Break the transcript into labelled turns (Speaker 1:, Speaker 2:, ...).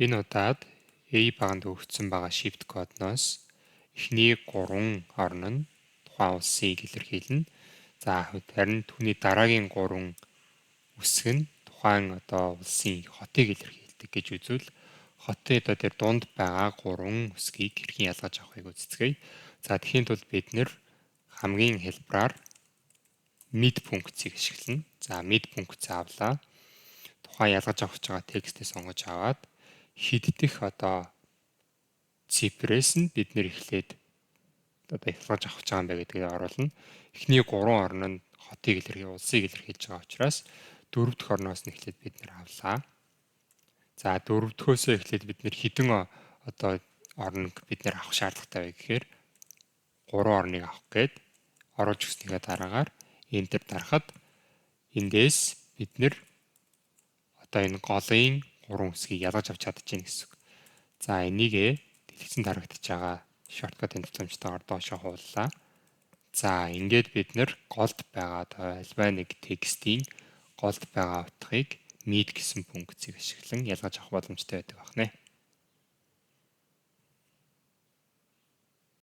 Speaker 1: Энэ удаад A баганд өгөгдсөн байгаа shift кодноос эхний 3 орн нь тухайн улсыг илэрхийлнэ. За харин түүний дараагийн 3 үсэг нь тухайн улсын хотыг илэрхийлдэг гэж үзвэл хотын тэр дунд байгаа 3 үсгийг хэрхэн ялгаж авахыг үздэцгээе. За тэгэхээр тулд бид нэр хамгийн хэлбэраар mid функцийг ашиглана. За mid функц авлаа. Тухайн ялгаж авах гэж байгаа текстээ сонгож аваад хиддэх цифрээс нь бид нэр эхлээд ялгаж авах гэж байгаа юм байна гэдгийг оруулна. Эхний 3 орн нь хотыг илэрхийлж, улсыг илэрхийлж байгаа учраас 4 дахь орноос нь эхлээд бид нэр авлаа. За 4 дөхөөсөө эхлээд бид нэр хэдэн орныг бид нэр авах шаардлагатай вэ гэхээр 3 орныг авах гээд оруулж өгснийхээ дараагаар enter дарахад эндээс бид нэр энэ голын 3 үсгийг ялгаж авч чадчихна гэсэн үг. За энийг дэлгэцэн харагдаж байгаа shortcut-ын тусламжтайгаар доошоо хууллаа. За ингээд бид нэр голд байгаа альва нэг текстийн голд байгаа утгыг mid гэсэн функцийг ашиглан ялгаж авах боломжтой байдаг байна.